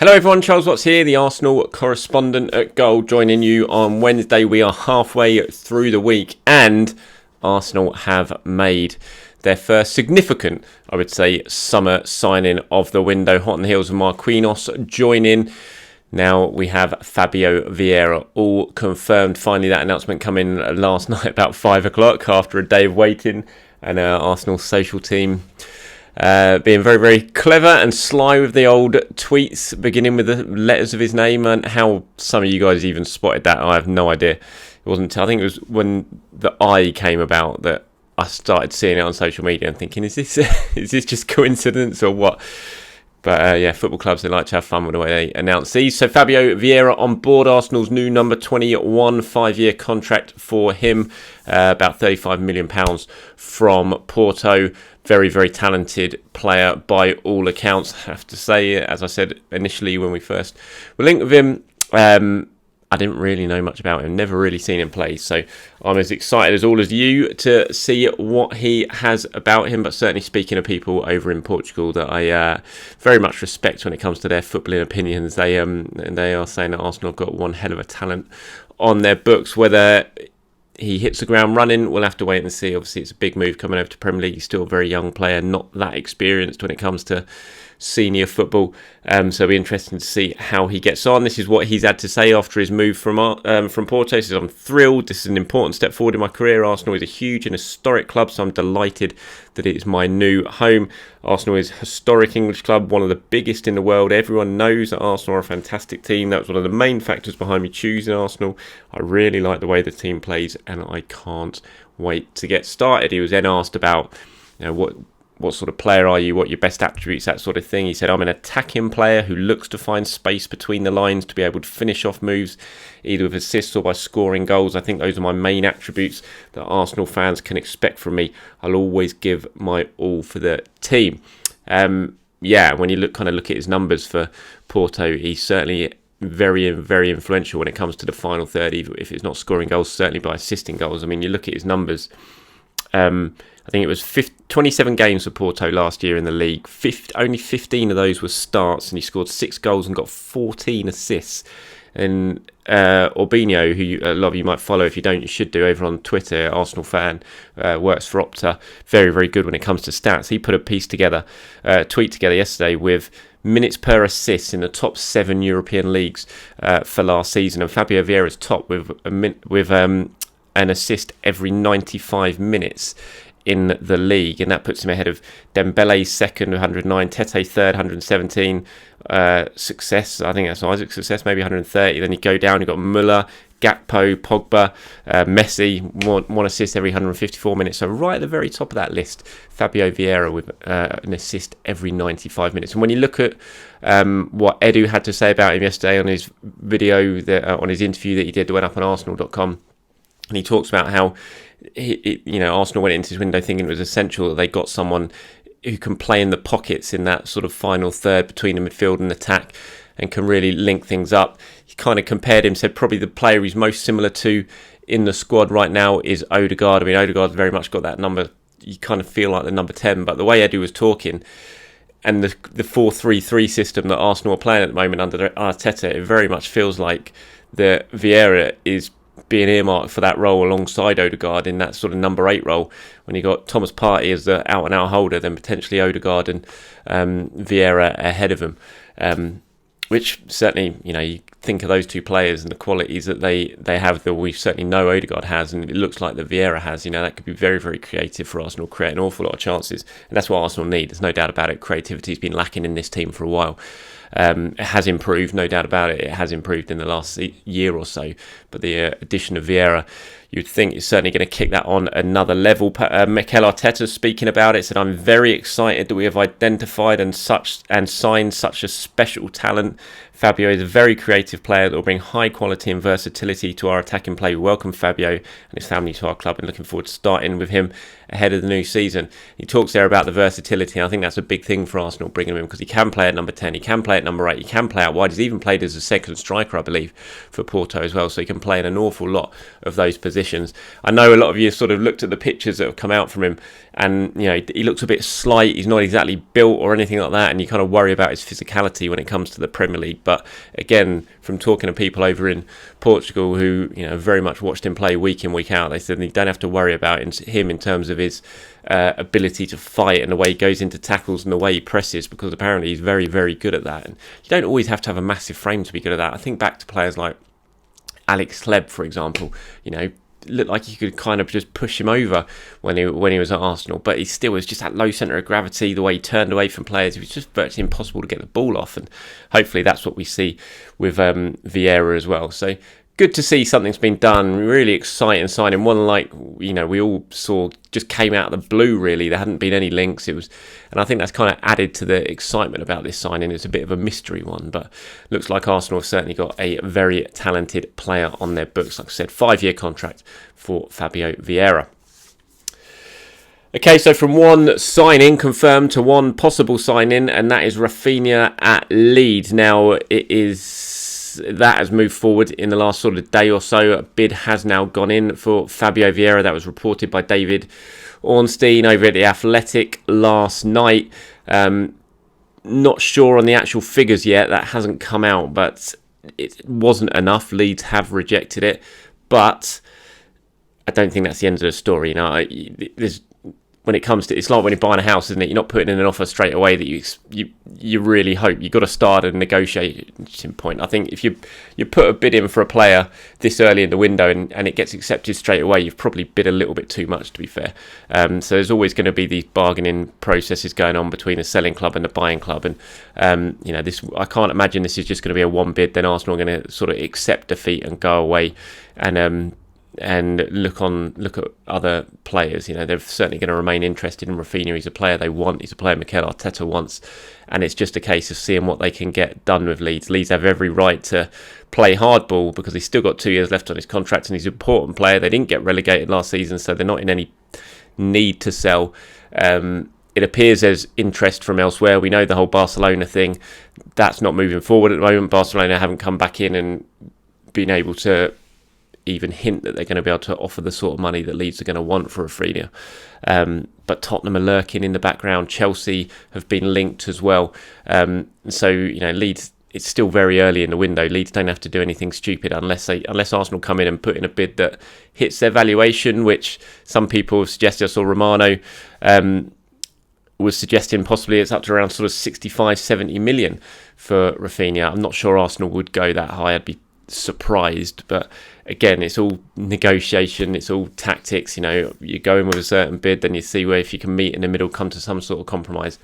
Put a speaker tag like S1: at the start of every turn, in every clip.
S1: Hello everyone, Charles Watts here, the Arsenal correspondent at Goal, joining you on Wednesday. We are halfway through the week and Arsenal have made their first significant, I would say, summer signing of the window. Hot on the heels of Marquinhos joining. Now we have Fabio Vieira all confirmed. Finally, that announcement come in last night about 5 o'clock after a day of waiting, and Arsenal's social team being very, very clever and sly with the old tweets, beginning with the letters of his name. And how some of you guys even spotted that, I have no idea. It wasn't. I think it was when the I came about that I started seeing it on social media and thinking, is this just coincidence or what? But yeah, football clubs, they like to have fun with the way they announce these. So Fabio Vieira on board, Arsenal's new number 21, 5-year contract for him, about £35 million from Porto. Very, very talented player by all accounts, I have to say. As I said initially when we first were linked with him, I didn't really know much about him, never really seen him play. So I'm as excited as all as you to see what he has about him. But certainly speaking of people over in Portugal that I very much respect when it comes to their footballing opinions, they are saying that Arsenal have got one hell of a talent on their books. Whether he hits the ground running, we'll have to wait and see. Obviously, it's a big move coming over to Premier League. He's still a very young player, not that experienced when it comes to senior football. So it'll be interesting to see how he gets on. This is what he's had to say after his move from Porto. He says, "I'm thrilled. This is an important step forward in my career. Arsenal is a huge and historic club, so I'm delighted that it is my new home. Arsenal is a historic English club, one of the biggest in the world. Everyone knows that Arsenal are a fantastic team. That was one of the main factors behind me choosing Arsenal. I really like the way the team plays, and I can't wait to get started." He was then asked about, what sort of player are you, what your best attributes, that sort of thing. He said, "I'm an attacking player who looks to find space between the lines to be able to finish off moves, either with assists or by scoring goals. I think those are my main attributes that Arsenal fans can expect from me. I'll always give my all for the team." When you look at his numbers for Porto, he's certainly very, very influential when it comes to the final third, even if it's not scoring goals, certainly by assisting goals. I mean, you look at his numbers. I think it was 27 games for Porto last year in the league. Only 15 of those were starts, and he scored 6 goals and got 14 assists. And Orbinho, who a lot of you might follow, if you don't, you should do, over on Twitter, Arsenal fan, works for Opta, very, very good when it comes to stats. He put a tweet together yesterday with minutes per assist in the top 7 European leagues for last season, and Fabio Vieira's top with an assist every 95 minutes in the league, and that puts him ahead of Dembele second, 109, Tete third, 117, Success, I think that's Isaac's Success, maybe 130. Then you go down, you've got Müller, Gakpo, Pogba, Messi, one assist every 154 minutes. So right at the very top of that list, Fabio Vieira with an assist every 95 minutes. And when you look at what Edu had to say about him yesterday on his video, on his interview that he did that went up on Arsenal.com, and he talks about how Arsenal went into this window thinking it was essential that they got someone who can play in the pockets in that sort of final third between the midfield and attack and can really link things up. He kind of compared him, said probably the player he's most similar to in the squad right now is Odegaard. I mean, Odegaard's very much got that number. You kind of feel like the number 10, but the way Edu was talking and the 4-3-3 system that Arsenal are playing at the moment under Arteta, it very much feels like the Vieira is being earmarked for that role alongside Odegaard in that sort of number 8 role. When you got Thomas Partey as the out-and-out holder, then potentially Odegaard and Vieira ahead of him. Which certainly, you think of those two players and the qualities that they have that we certainly know Odegaard has, and it looks like that Vieira has. That could be very, very creative for Arsenal, create an awful lot of chances, and that's what Arsenal need. There's no doubt about it. Creativity's been lacking in this team for a while. It has improved, no doubt about it. It has improved in the last year or so, but the addition of Vieira, you'd think, is certainly going to kick that on another level. Mikel Arteta, speaking about it, said, "I'm very excited that we have identified and signed such a special talent. Fabio is a very creative player that will bring high quality and versatility to our attacking play. We welcome Fabio and his family to our club and looking forward to starting with him ahead of the new season." He talks there about the versatility, and I think that's a big thing for Arsenal, bringing him in, because he can play at number 10, he can play play at number 8. He can play out wide. He's even played as a second striker, I believe, for Porto as well. So he can play in an awful lot of those positions. I know a lot of you sort of looked at the pictures that have come out from him, and he looks a bit slight. He's not exactly built or anything like that, and you kind of worry about his physicality when it comes to the Premier League. But again, from talking to people over in Portugal who very much watched him play week in, week out, they said you don't have to worry about him in terms of his ability to fight and the way he goes into tackles and the way he presses, because apparently he's very, very good at that. And you don't always have to have a massive frame to be good at that. I think back to players like Alex Hleb, for example. Looked like you could kind of just push him over when he was at Arsenal, but he still was just that low centre of gravity. The way he turned away from players, it was just virtually impossible to get the ball off, and hopefully that's what we see with Vieira as well. So good to see something's been done. Really exciting signing. One like we all saw just came out of the blue. Really, there hadn't been any links. And I think that's kind of added to the excitement about this signing. It's a bit of a mystery one, but looks like Arsenal have certainly got a very talented player on their books. Like I said, 5-year contract for Fabio Vieira. Okay, so from one signing confirmed to one possible signing, and that is Raphinha at Leeds. Now that has moved forward in the last sort of day or so. A bid has now gone in for Fabio Vieira. That was reported by David Ornstein over at The Athletic last night. Not sure on the actual figures yet. That hasn't come out, but it wasn't enough. Leeds have rejected it, but I don't think that's the end of the story. When it comes to, it's like when you're buying a house, isn't it? You're not putting in an offer straight away that you really hope. You've got to start at a negotiating point. I think if you put a bid in for a player this early in the window and it gets accepted straight away, you've probably bid a little bit too much, to be fair. So there's always going to be these bargaining processes going on between the selling club and the buying club, and this, I can't imagine this is just going to be a one bid. Then Arsenal are going to sort of accept defeat and go away and look at other players. They're certainly going to remain interested in Rafinha. He's a player they want. He's a player Mikel Arteta wants, and it's just a case of seeing what they can get done with Leeds. Leeds have every right to play hardball because he's still got 2 years left on his contract, and he's an important player. They didn't get relegated last season, so they're not in any need to sell. It appears there's interest from elsewhere. We know the whole Barcelona thing, that's not moving forward at the moment. Barcelona haven't come back in and been able to even hint that they're going to be able to offer the sort of money that Leeds are going to want for Raphinha. But Tottenham are lurking in the background. Chelsea have been linked as well. So Leeds, it's still very early in the window. Leeds don't have to do anything stupid unless Arsenal come in and put in a bid that hits their valuation, which some people have suggested. I saw Romano was suggesting possibly it's up to around sort of 65-70 million for Raphinha. I'm not sure Arsenal would go that high. I'd be surprised, but again, it's all negotiation, it's all tactics. You go in with a certain bid, then you see where if you can meet in the middle, come to some sort of compromise,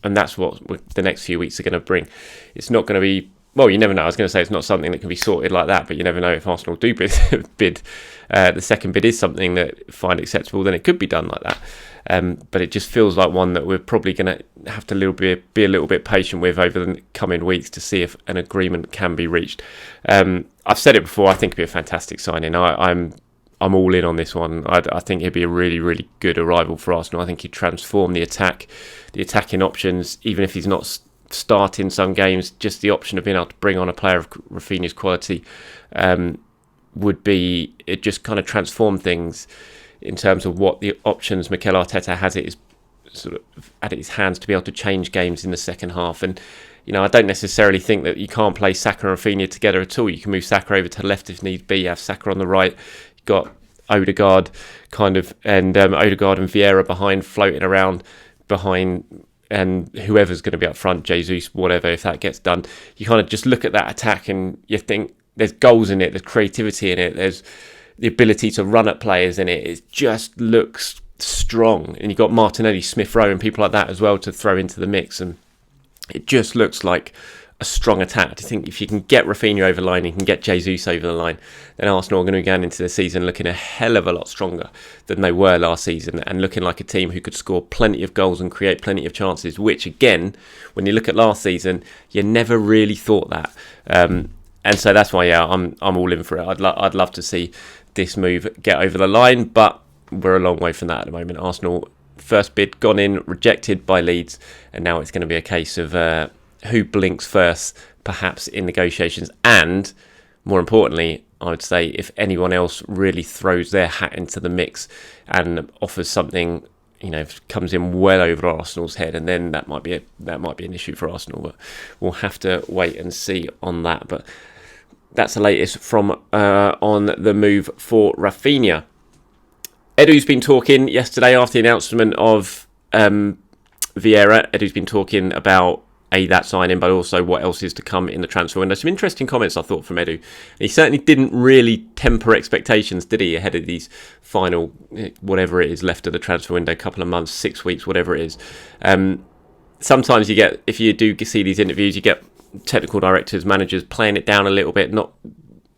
S1: and that's what the next few weeks are going to bring. It's not going to be, well, you never know. I was going to say it's not something that can be sorted like that, but you never know. If Arsenal do bid the second bid is something that find acceptable, then it could be done like that. But it just feels like one that we're probably going to have to be a little bit patient with over the coming weeks to see if an agreement can be reached. I've said it before. I think it'd be a fantastic signing. I'm all in on this one. I think it'd be a really, really good arrival for Arsenal. I think he'd transform the attacking options, even if he's not starting some games. Just the option of being able to bring on a player of Rafinha's quality would be, it just kind of transform things in terms of what the options Mikel Arteta has at his hands to be able to change games in the second half. And I don't necessarily think that you can't play Saka and Raphinha together at all. You can move Saka over to the left if need be. You have Saka on the right. You've got Odegaard and Vieira behind, floating around behind, and whoever's going to be up front, Jesus, whatever, if that gets done. You kind of just look at that attack and you think there's goals in it, there's creativity in it, there's the ability to run at players in it. It just looks strong. And you've got Martinelli, Smith Rowe and people like that as well to throw into the mix. And it just looks like a strong attack. I think if you can get Raphinha over the line, you can get Jesus over the line, then Arsenal are going to be going into the season looking a hell of a lot stronger than they were last season, and looking like a team who could score plenty of goals and create plenty of chances, which again, when you look at last season, you never really thought that. And so that's why, I'm all in for it. I'd love to see this move get over the line, but we're a long way from that at the moment. Arsenal first bid gone in, rejected by Leeds, and now it's going to be a case of who blinks first, perhaps in negotiations, and more importantly, I would say if anyone else really throws their hat into the mix and offers something, comes in well over Arsenal's head, and then that might be an issue for Arsenal. But we'll have to wait and see on that. But that's the latest from on the move for Raphinha. Edu's been talking yesterday after the announcement of Vieira. Edu's been talking about that signing, but also what else is to come in the transfer window. Some interesting comments, I thought, from Edu. He certainly didn't really temper expectations, did he, ahead of these final, whatever it is, left of the transfer window, couple of months, 6 weeks, whatever it is. Sometimes you get, if you do see these interviews, you get technical directors, managers playing it down a little bit, not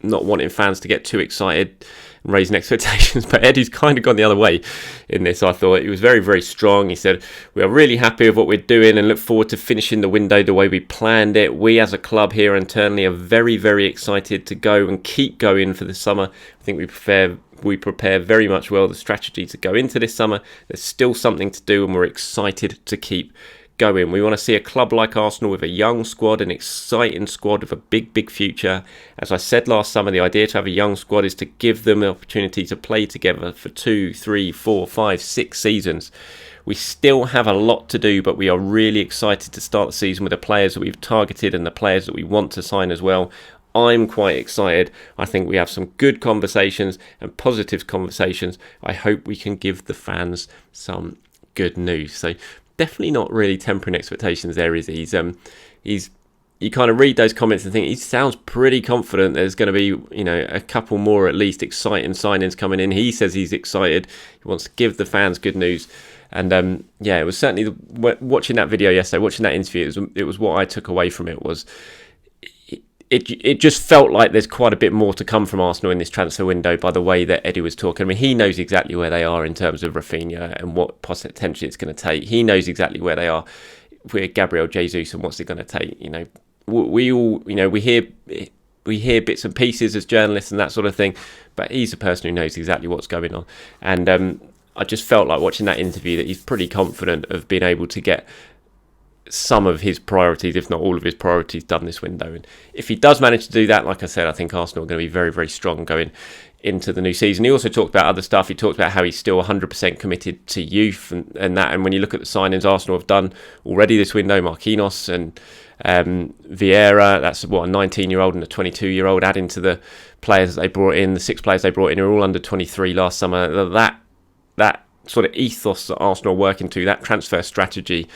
S1: wanting fans to get too excited and raising expectations. But Eddie's kind of gone the other way in this. I thought he was very, very strong. He said, "We are really happy with what we're doing and look forward to finishing the window the way we planned it. We as a club here internally are very, very excited to go and keep going for the summer. I think we prepare very much well the strategy to go into this summer. There's still something to do and we're excited to keep going. We want to see a club like Arsenal with a young squad, an exciting squad with a big, big future. As I said last summer, the idea to have a young squad is to give them the opportunity to play together for 2, 3, 4, 5, 6 seasons. We still have a lot to do, but we are really excited to start the season with the players that we've targeted and the players that we want to sign as well. I'm quite excited. I think we have some good conversations and positive conversations. I hope we can give the fans some good news." So definitely not really tempering expectations there, is he? You kind of read those comments and think he sounds pretty confident there's going to be, a couple more at least exciting signings coming in. He says he's excited. He wants to give the fans good news. And it was certainly watching that video yesterday, watching that interview. It was what I took away from it was it just felt like there's quite a bit more to come from Arsenal in this transfer window by the way that Eddie was talking. I mean, he knows exactly where they are in terms of Raphinha and what potentially it's going to take. He knows exactly where they are with Gabriel Jesus and what's it going to take. We all, we hear bits and pieces as journalists and that sort of thing, but he's a person who knows exactly what's going on. And I just felt like watching that interview that he's pretty confident of being able to get some of his priorities, if not all of his priorities, done this window. And if he does manage to do that, like I said, I think Arsenal are going to be very, very strong going into the new season. He also talked about other stuff. He talked about how he's still 100% committed to youth and that. And when you look at the signings Arsenal have done already this window, Marquinhos and Vieira, that's a 19-year-old and a 22-year-old, adding to the players that they brought in, the 6 players they brought in who were all under 23 last summer. That sort of ethos that Arsenal are working to, that transfer strategy,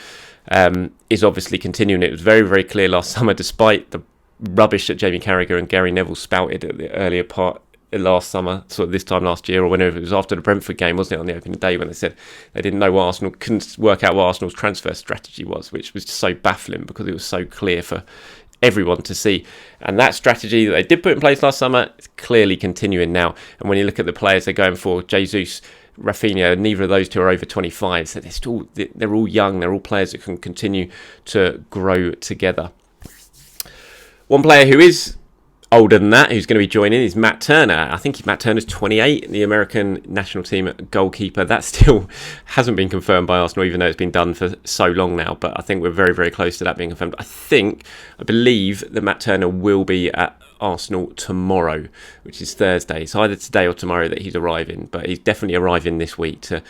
S1: is obviously continuing. It was very, very clear last summer, despite the rubbish that Jamie Carragher and Gary Neville spouted at the earlier part last summer, sort of this time last year, or whenever it was after the Brentford game, wasn't it, on the opening day, when they said they didn't know what Arsenal, couldn't work out what Arsenal's transfer strategy was, which was just so baffling because it was so clear for everyone to see. And that strategy that they did put in place last summer is clearly continuing now. And when you look at the players they're going for, Jesus, Raphinha, neither of those two are over 25, so they're all young. They're all players that can continue to grow together. One player who is older than that, who's going to be joining, is Matt Turner. I think Matt Turner's 28, the American national team goalkeeper. That still hasn't been confirmed by Arsenal, even though it's been done for so long now. But I think we're very, very close to that being confirmed. I believe that Matt Turner will be at Arsenal tomorrow, which is Thursday. It's either today or tomorrow that he's arriving, but he's definitely arriving this week to,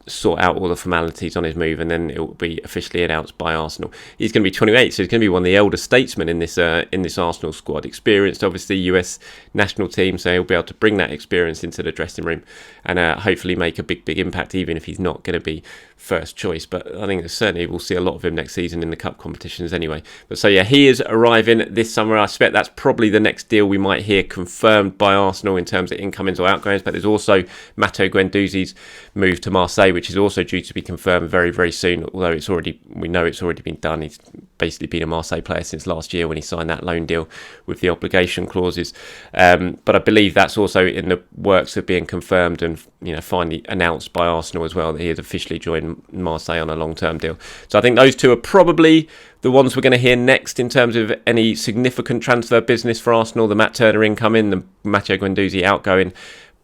S1: sort out all the formalities on his move, and then it will be officially announced by Arsenal. He's going to be 28, so he's going to be one of the elder statesmen in this Arsenal squad. Experienced, obviously, US national team, so he'll be able to bring that experience into the dressing room and hopefully make a big, big impact, even if he's not going to be first choice. But I think certainly we'll see a lot of him next season in the cup competitions anyway. But so yeah, he is arriving this summer. I expect that's probably the next deal we might hear confirmed by Arsenal in terms of incomings or outgoings. But there's also Matteo Guendouzi's move to Marseille, which is also due to be confirmed very, very soon, although we know it's already been done. He's basically been a Marseille player since last year when he signed that loan deal with the obligation clauses. But I believe that's also in the works of being confirmed and finally announced by Arsenal as well, that he has officially joined Marseille on a long-term deal. So I think those two are probably the ones we're going to hear next in terms of any significant transfer business for Arsenal. The Matt Turner incoming, the Matteo Guendouzi outgoing.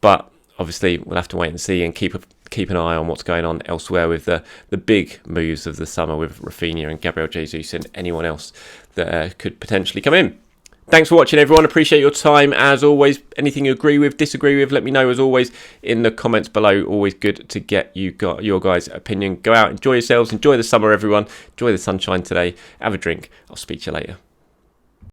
S1: But obviously we'll have to wait and see and keep keep an eye on what's going on elsewhere with the big moves of the summer with Raphinha and Gabriel Jesus and anyone else that could potentially come in. Thanks for watching, everyone. Appreciate your time. As always, anything you agree with, disagree with, let me know as always in the comments below. Always good to get your guys' opinion. Go out, enjoy yourselves, enjoy the summer, everyone. Enjoy the sunshine today. Have a drink. I'll speak to you later.